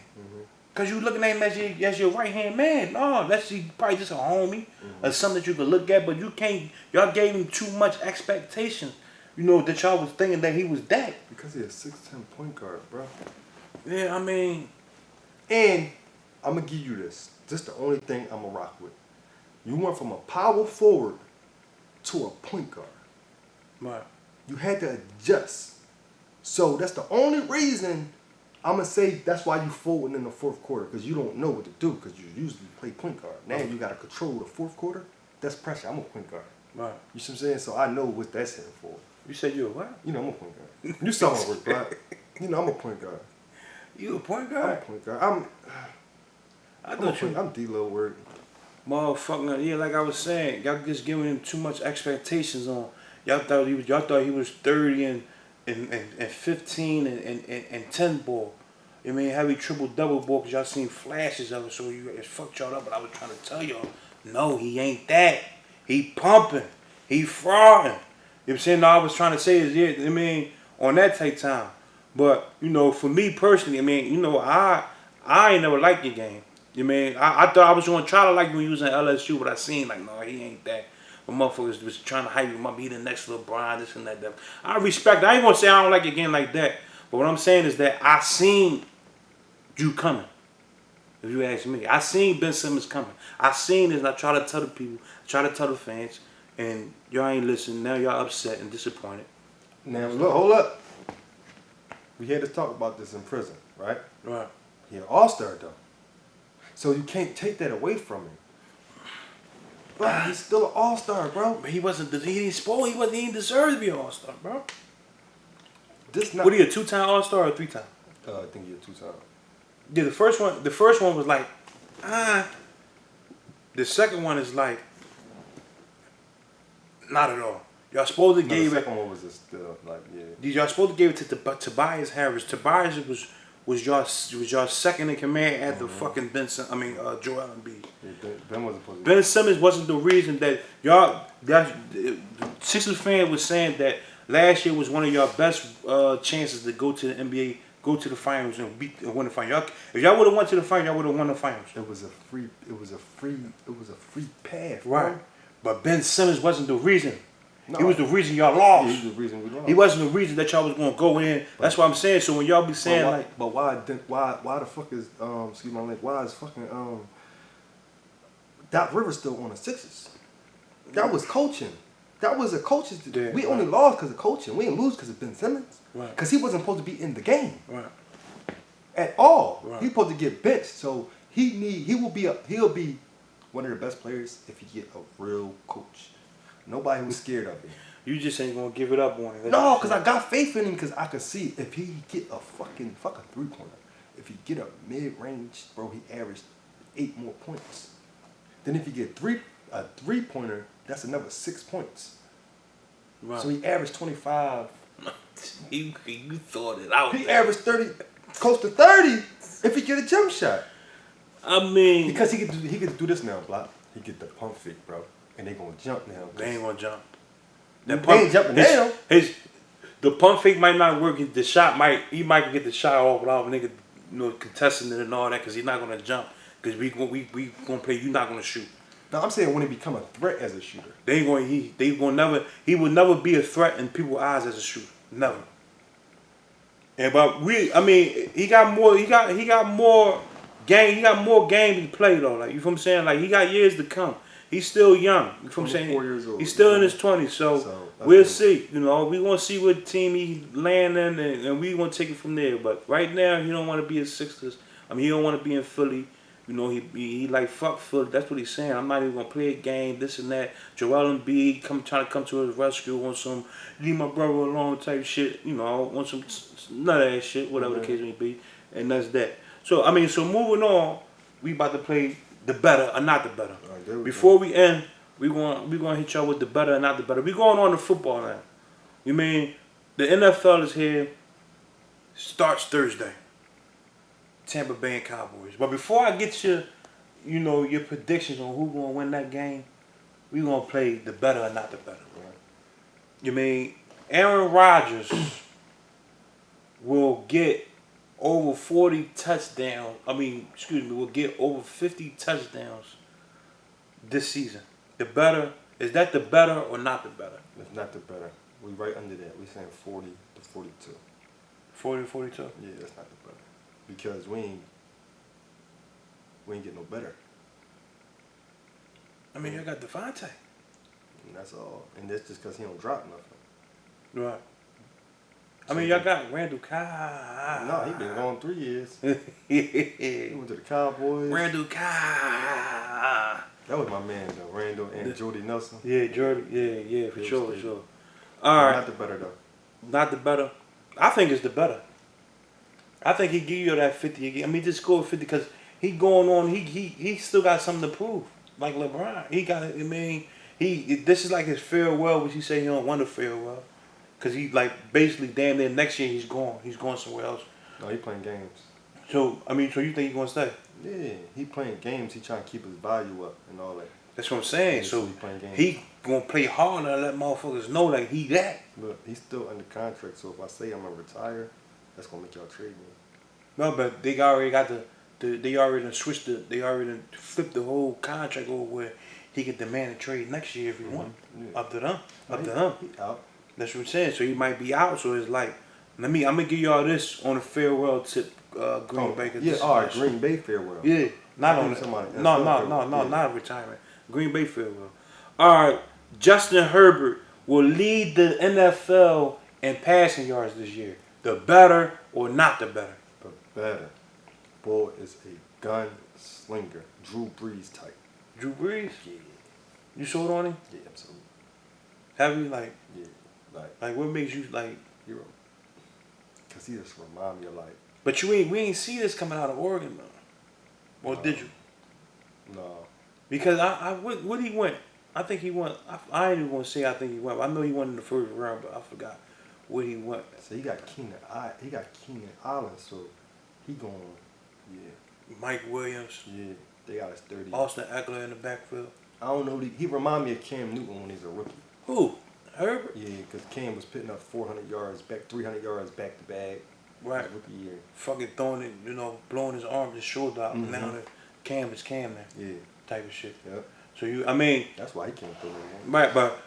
Cause you looking at him as your right hand man. No, that's probably just a homie or something that you could look at, but you can't. Y'all gave him too much expectation. You know that y'all was thinking that he was that. Because he a 6'10" point guard, bro. Yeah, I mean, and I'm gonna give you this. This is the only thing I'm gonna rock with. You went from a power forward to a point guard. Right. You had to adjust. So that's the only reason I'm gonna say that's why you folding in the fourth quarter, because you don't know what to do, because you usually play point guard. Now you gotta control the fourth quarter. That's pressure. I'm a point guard. Right. You see what I'm saying? So I know what that's here for. You said you a what? You know I'm a point guard. You saw my work, bro. You know I'm a point guard. You a point guard? I'm a point guard. I'm D-Lo word. Motherfucker, yeah, like I was saying, y'all just giving him too much expectations on. Y'all thought he was 30 and 15 and 10 ball. I mean, heavy triple double ball because y'all seen flashes of it, so it fucked y'all up. But I was trying to tell y'all, no, he ain't that. He pumping. He frauding. You know what I'm saying? No, I was trying to say is, yeah, I mean, on that type time. But, you know, for me personally, I mean, you know, I ain't never liked your game. You know what I mean? I thought I was going to try to like you when you was in LSU, but I seen like, no, he ain't that. But motherfuckers was trying to hype him up, be the next LeBron, this and that. I respect it. I ain't going to say I don't like your game like that. But what I'm saying is that I seen you coming. If you ask me. I seen Ben Simmons coming. I seen this and I try to tell the people, try to tell the fans, and y'all ain't listening. Now y'all upset and disappointed. Now look, hold up. We had to talk about this in prison, right? Right. He an all-star though. So you can't take that away from him. Bro, he's still an all-star, bro. But he didn't deserve to be an all-star, bro. What are you, a 2-time all-star or 3-time? I think you're 2-time. Yeah, the first one was like, The second one is like, not at all. Y'all supposed to give it. The second one was still like, yeah. Y'all supposed to give it to Tobias Harris. Tobias was y'all second in command after fucking Joel Embiid. Yeah, Ben wasn't supposed to. Ben Simmons wasn't the reason that Sixers fan was saying that last year was one of y'all best chances to go to the NBA, go to the finals and win the finals. If y'all would have went to the finals, y'all would have won the finals. It was a free path, right? Bro. But Ben Simmons wasn't the reason. No. He was the reason y'all lost. Yeah, he was the reason we lost. He wasn't the reason that y'all was gonna go in. That's what I'm saying. So when y'all be saying why the fuck is excuse my language, why is fucking Doc Rivers still on the Sixers. That was coaching. That was a coach's. Yeah, we only lost because of coaching. We didn't lose because of Ben Simmons. Right. Because he wasn't supposed to be in the game. Right. At all. Right. He's supposed to get benched. So he'll be one of the best players if he get a real coach. Nobody who's scared of him. You just ain't gonna give it up on him. No, because I got faith in him because I can see if he get a fucking 3-pointer. If he get a mid-range, bro, he averaged 8 more points. Then if he get a 3-pointer, that's another 6 points. Right. So he averaged 25. you thought it out. He averaged 30, close to 30 if he get a jump shot. I mean, Because he could do this now, Block. He get the pump fake, bro. And they gonna jump now. they ain't gonna jump. They ain't jumping now. The pump fake might not work. The shot he might get the shot off without a nigga, contesting it and all that because he's not gonna jump because we gonna play. You not gonna shoot. No, I'm saying when he become a threat as a shooter. He will never be a threat in people's eyes as a shooter. Never. And but he got more game to play though. Like, you feel what I'm saying? Like, he got years to come. He's still young. You feel what I'm saying? 24 years old. He's still in his 20s, so we'll see. We gonna see what team he land in, and we gonna take it from there. But right now, he don't want to be in Sixers. He don't want to be in Philly. He like, fuck Philly. That's what he's saying. I'm not even gonna play a game. This and that. Joel Embiid trying to come to his rescue on some leave my brother alone type shit. On some none of that shit. Whatever the case may be, and that's that. So so moving on, we about to play the better or not the better. Right, Before we end, we gonna hit y'all with the better or not the better. We going on to football now. The NFL is here. Starts Thursday. Tampa Bay and Cowboys. But before I get your predictions on who's gonna win that game, we gonna play the better or not the better. Right? Aaron Rodgers will get over 40 touchdowns. Will get over 50 touchdowns this season. Is that the better or not the better? It's not the better. We right under that. We saying 40 to 42. 40 to 42? Yeah, that's not the better. Because we ain't get no better. You got Devontae. And that's all. And that's just because he don't drop nothing. Right. Y'all got Randall Cobb. No, he been gone 3 years. He went to the Cowboys. Randall Cobb. That was my man, though. Randall and Jordy Nelson. Yeah, Jordy. Yeah, for sure. All right. Not the better, though. Not the better. I think it's the better. I think he give you that 50 again. He just scored 50 because he going on. He still got something to prove. Like LeBron, he got it. This is like his farewell, which he said he don't want to farewell, because he basically damn near next year he's gone. He's going somewhere else. No, he playing games. So so you think he's gonna stay? Yeah, he playing games. He trying to keep his value up and all that. That's what I'm saying. Yeah, so he playing games. He gonna play hard and let motherfuckers know like he that. Look, he's still under contract. So if I say I'm gonna retire, that's gonna make y'all trade me. No, but they already got they already switched they already flipped the whole contract over where he can demand a trade next year if he want. Yeah. Up to them. He out. That's what I'm saying. So he might be out. So it's like, I'm gonna give y'all this on a farewell tip. Green Bay. Yeah, all right, Green Bay farewell. Yeah, not on not retirement. Green Bay farewell. All right, Justin Herbert will lead the NFL in passing yards this year. The better or not the better? The better. Boy is a gunslinger, Drew Brees type. Drew Brees? Yeah. You sold on him? Yeah, absolutely. Have you Yeah, like what makes you like? Hero. Cause he just remind me of like. But we ain't see this coming out of Oregon though, or did you? No. Because what he went? I think he went. I ain't even gonna say I think he went. I know he went in the first round, but I forgot where he went. So he got Keenan Allen, so he going. Yeah. Mike Williams. Yeah, they got his 30. Austin Eckler in the backfield. I don't know. He remind me of Cam Newton when he's a rookie. Who? Herbert? Yeah, because Cam was putting up 400 yards, 300 yards back to back. Right. Rookie year. Fucking throwing it, blowing his arm, his shoulder out. Mm-hmm. Now that Cam is Cam now. Yeah. Type of shit. Yep. So that's why he can't throw it. Right, but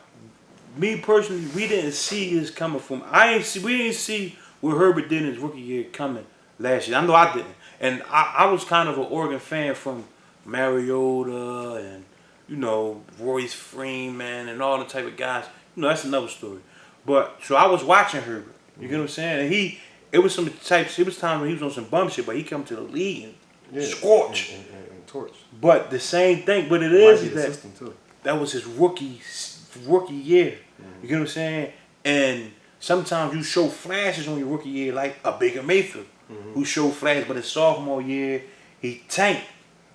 me personally, we didn't see this coming from. We didn't see what Herbert did in his rookie year coming last year. I know I didn't. And I was kind of an Oregon fan from Mariota and you know, Royce Freeman and all the type of guys. You know, that's another story. But so I was watching Herbert. You get what I'm saying? And it was some types. It was time when he was on some bum shit, but he come to the league and scorch and torch. But the same thing. But it is that that was his rookie year. You get what I'm saying? And sometimes you show flashes on your rookie year, like a Baker Mayfield, who showed flashes, but his sophomore year he tanked.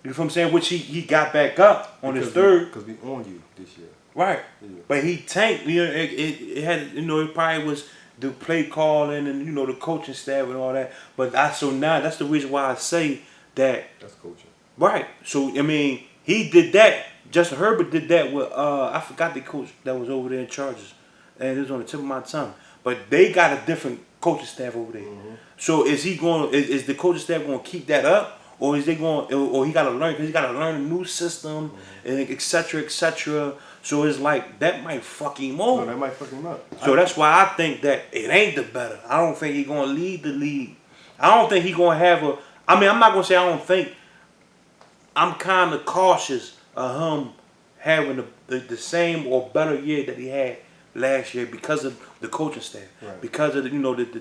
You know what I'm saying? Which he got back up on his third. Because we on you this year. Right. Yeah. But he tanked. You know, it had, you know, it probably was the play calling and, you know, the coaching staff and all that. But so now that's the reason why I say that. That's coaching. Right. So, I mean, he did that. Justin Herbert did that with, I forgot the coach that was over there in Chargers. And it was on the tip of my tongue. But they got a different coaching staff over there. So is the coaching staff going to keep that up? Or is they going? Or he got to learn, because he got to learn a new system, and et cetera, et cetera. So it's like that might fuck him over. No, that might fuck him up. So that's why I think that it ain't the better. I don't think he's going to lead the league. I don't think he's going to have a. I mean, I'm not going to say I don't think. I'm kind of cautious of him having the same or better year that he had last year because of the coaching staff, because of the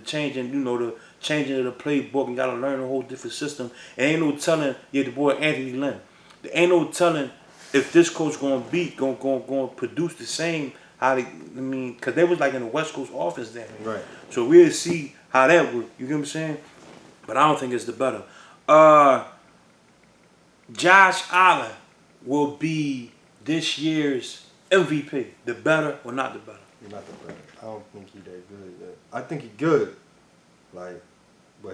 changing, the changing of the playbook, and got to learn a whole different system. And ain't no telling, the boy Anthony Lynn. There ain't no telling if this coach gonna produce the same. Because they was like in the West Coast offense then. Right. So we'll see how that work. You get what I'm saying? But I don't think it's the better. Josh Allen will be this year's MVP. The better or not the better? Not the better. I don't think he that good yet. I think he good, but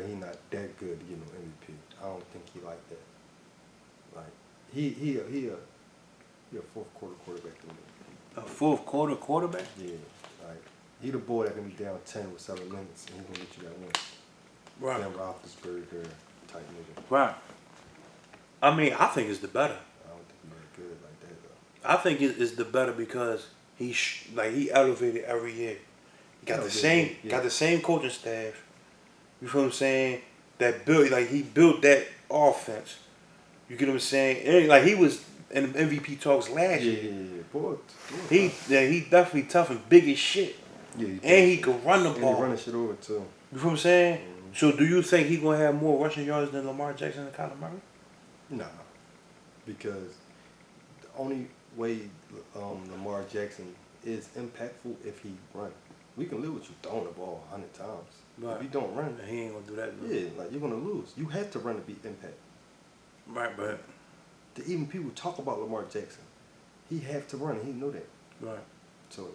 he not that good to get no MVP. I don't think he like that. Like he a fourth quarter quarterback to me. A fourth quarter quarterback? Yeah, like he the boy that can be down 10 with 7 minutes and he gonna get you that win. Right. Ben Roethlisberger type nigga. Right. I mean, I think it's the better. I don't think he that good like that though. I think it's the better because he elevated every year. He got the same coaching staff. You feel what I'm saying? That he built that offense. You get what I'm saying? And he was in the MVP talks last year. Yeah. Boy, he definitely tough and big as shit. Yeah, and he could run the ball. He running shit over too. You feel what I'm saying? So do you think he's gonna have more rushing yards than Lamar Jackson and Kyler Murray? Nah, because the only way Lamar Jackson is impactful if he run. We can live with you throwing the ball 100 times. Right. If you don't run, he ain't gonna do that. Yeah, like you're gonna lose. You have to run to be impact. Right, but even people talk about Lamar Jackson. He have to run, and he know that. Right. So nah,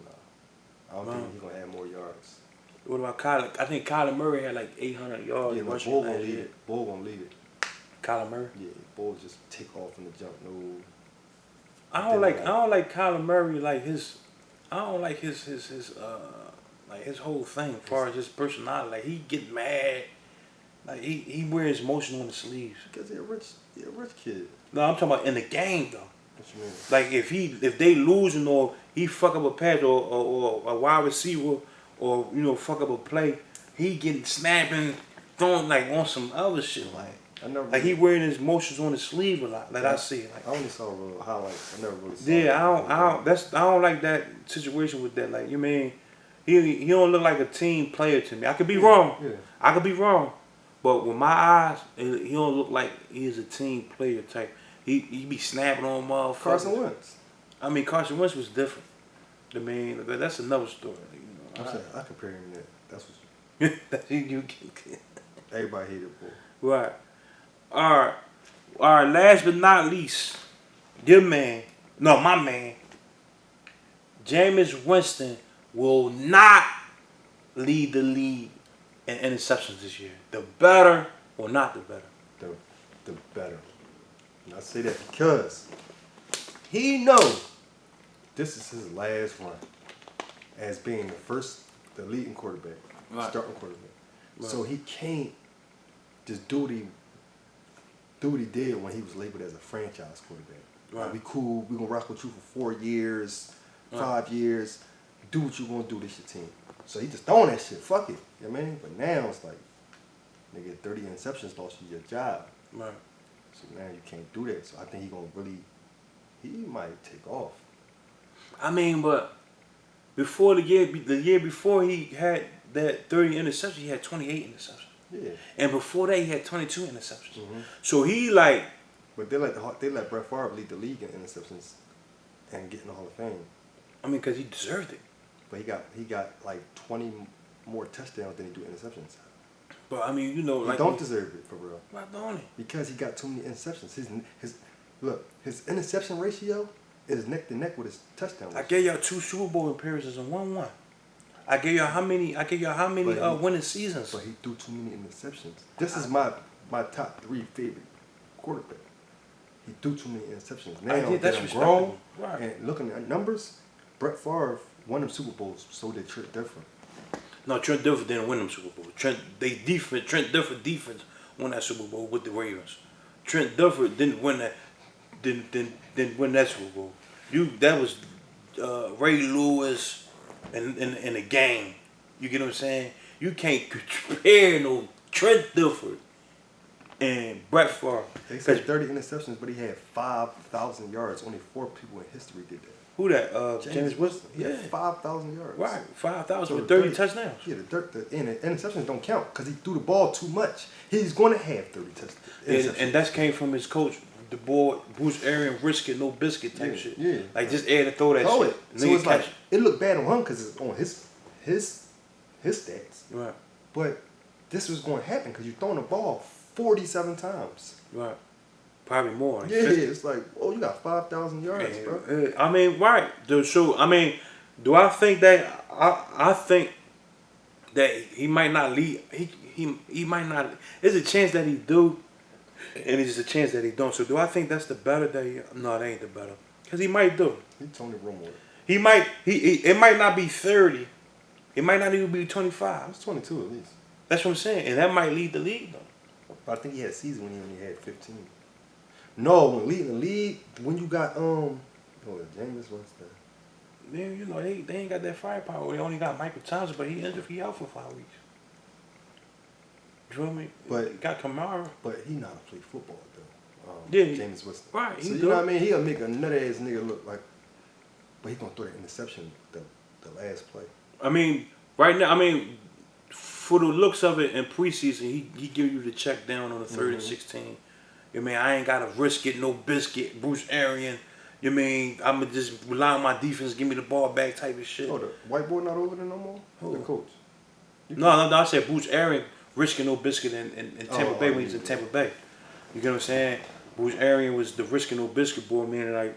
I don't think he's gonna have more yards. What about Kyler? I think Kyler Murray had like 800 yards. Yeah, but Bull gonna lead it. Bull gonna lead it. Kyler Murray? Yeah, Bull just take off in the jump. No. I don't like Kyler Murray his whole thing as far as his personality. Like he get mad. Like he wears emotion on the sleeves. Because he a rich kid. No, I'm talking about in the game though. What you mean? Like if they losing or he fuck up a pass or a wide receiver or fuck up a play, he getting snapping, throwing on some other shit he wearing his emotions on his sleeve a lot. I see it. I only saw real highlights. I never really saw it. I don't like that situation with that. Like you mean he don't look like a team player to me. I could be wrong. Yeah. I could be wrong. But with my eyes, he don't look like he's a team player type. He be snapping on motherfuckers. Carson Wentz. I mean, Carson Wentz was different. I mean, that's another story. I compare him to that. That's what you everybody hated Bull. Right. All right. Last but not least, my man, Jameis Winston will not lead the league in interceptions this year. The better or not the better? The better. And I say that because he knows this is his last run as being the leading quarterback, starting quarterback. Right. So he can't just do what he did when he was labeled as a franchise quarterback. Right. We cool. We gonna rock with you for 4 years, 5 years. Do what you gonna do. This your team. So he just throwing that shit. Fuck it. You know what I mean? But now it's like, nigga, 30 interceptions lost you your job. Right. So now you can't do that. So I think he he might take off. I mean, but before the year before he had that 30 interceptions, he had 28 interceptions. Yeah. And before that, he had 22 interceptions. Mm-hmm. So he like. But they let Brett Favre lead the league in interceptions and get in the Hall of Fame. I mean, because he deserved it. But he got like 20 more touchdowns than he do interceptions. But I mean, you know, He like don't deserve it for real. why don't he? Because he got too many interceptions. His interception ratio is neck to neck with his touchdown ratio. I gave y'all 2 Super Bowl appearances and 1-1. I gave y'all how many winning seasons? But he threw too many interceptions. This is my top 3 favorite quarterback. He threw too many interceptions. Now that's that I'm respectable. grown Right. and looking at numbers, Brett Favre won them Super Bowls, so they Trent different. No, Trent Dilfer didn't win them Super Bowl. Trent Dilfer defense won that Super Bowl with the Ravens. Trent Dilfer didn't win that. Didn't win that Super Bowl. That was Ray Lewis in the game. You get what I'm saying? You can't compare no Trent Dilfer and Brett Favre. They said 30 interceptions, but he had 5,000 yards. Only 4 people in history did that. Who that? James Winston. He had 5,000 yards. Right, 5,000 So with 30 touchdowns. Yeah, the interceptions don't count because he threw the ball too much. He's going to have 30 touchdowns. And that came from his coach, the boy Bruce Arians, risk it, no biscuit type shit. Yeah. Like just air to throw that Throw shit. it. So it's like it looked bad on him because it's on his stats. Right. But this was going to happen because you're throwing the ball 47 times. Right. Probably more. Like Yeah, 50. it's like, oh, you got 5,000 yards, bro. I mean, right. So I mean, do I think that I think that he might not lead? He might not. There's a chance that he do, and there's a chance that he don't. So do I think that's the better that he? No, that ain't the better. Because he might do. He Tony Romo. He might. It might not be 30. It might not even be 25. It's 22 at least. That's what I'm saying, and that might lead the league though. But I think he had a season when he only had 15. No, when leading the league, when you got James Winston. Then you know they ain't got that firepower. They only got Michael Thompson, but he injured. He out for 5 weeks. You feel me? But got Kamara. But he know how to play football though. Yeah, James Winston. Right. So you know what I mean? He'll make a nut ass nigga look like, but he gonna throw the interception the last play. I mean, right now, for the looks of it in preseason, he give you the check down on the 3rd and 16. You mean I ain't gotta risk it, no biscuit, Bruce Arians. You mean I'ma just rely on my defense, give me the ball back type of shit. Oh, the white boy not over there no more? Who? The coach. No, I said Bruce Arians risking no biscuit in Tampa Bay when he's in Tampa Bay. You get what I'm saying? Bruce Arians was the risking no biscuit boy, meaning like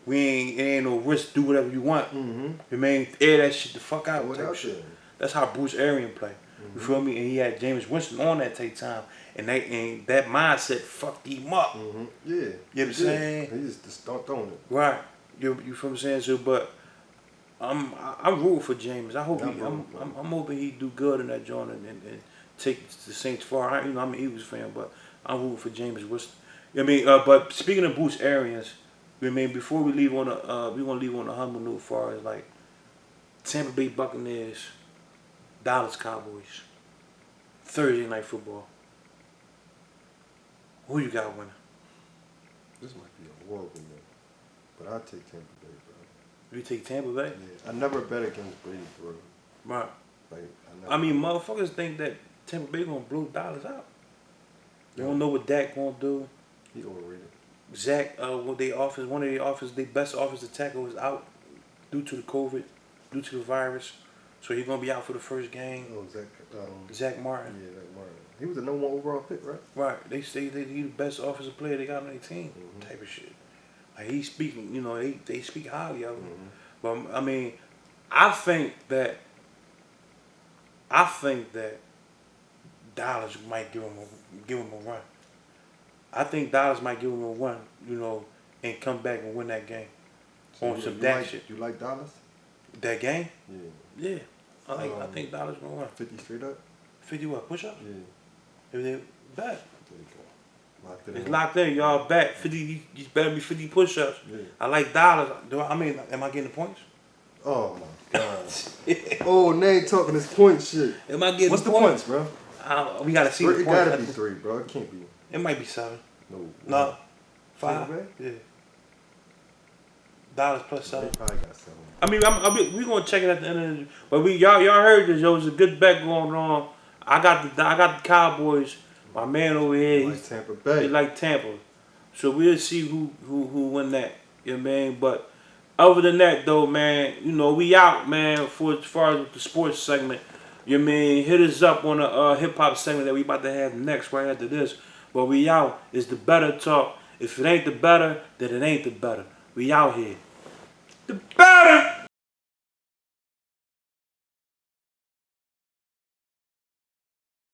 it ain't no risk, do whatever you want. Mm-hmm. You mean air that shit the fuck out. What Type out shit. there? That's how Bruce Arians play. You feel me? And he had James Winston on that take time. And that mindset fucked him up. Mm-hmm. Yeah. You know what I'm saying? He just start throwing it. Right. You feel what I'm saying? So, but I'm rooting for James. I hope I'm hoping he do good in that joint and take the Saints far. I'm an Eagles fan, but I'm rooting for James Winston. I mean, but speaking of Bruce Arians, before we leave on we gonna leave on a humble note as far as like Tampa Bay Buccaneers, Dallas Cowboys, Thursday night football. Who you got winning? This might be a horrible one, but I'll take Tampa Bay, bro. You take Tampa Bay? Yeah, I never bet against Brady, bro. Right. Like, I mean, motherfuckers think that Tampa Bay gonna blow Dallas out. They don't know what Dak gonna do. He overrated. Zach, one of their best offensive tackle is out due to the COVID, due to the virus. So he's gonna be out for the first game. Oh, Zach Martin. Yeah, Zach Martin. He was the number 1 overall pick, right? Right. They say that he's the best offensive player they got on their team. Type of shit. Like he's speaking, they speak highly of him. But I mean, I think that Dallas might give him a run. I think Dallas might give him a run, and come back and win that game. So on some Dak shit. You like Dallas? That game? Yeah. Yeah. I think Dallas gonna win. 50 straight up? 50 what? Push up? Yeah. If they bet. There you go. Locked it It's in. locked in. Y'all bet 50. You better be 50 push-ups. Yeah. I like Dallas. Am I getting the points? Oh my god. Oh, Nate talking this point shit. Am I getting What's the points? points, bro? We gotta see It the points. gotta be 3, bro. It can't be. It might be 7. No. No. 5. Tampa Bay? Yeah. Dollars plus They seven. probably got 7. I mean, we gonna check it at the end of the. But y'all heard this. Yo, it was a good bet going on. I got the Cowboys. My man over here, Like Tampa Bay. he like Tampa. So we'll see who win that. You know what I mean? But other than that though, man, you know, we out, man, for as far as the sports segment. You know what I mean? Hit us up on the hip hop segment that we about to have next right after this. But we out. It's the better talk. If it ain't the better, then it ain't the better. We out here. The better.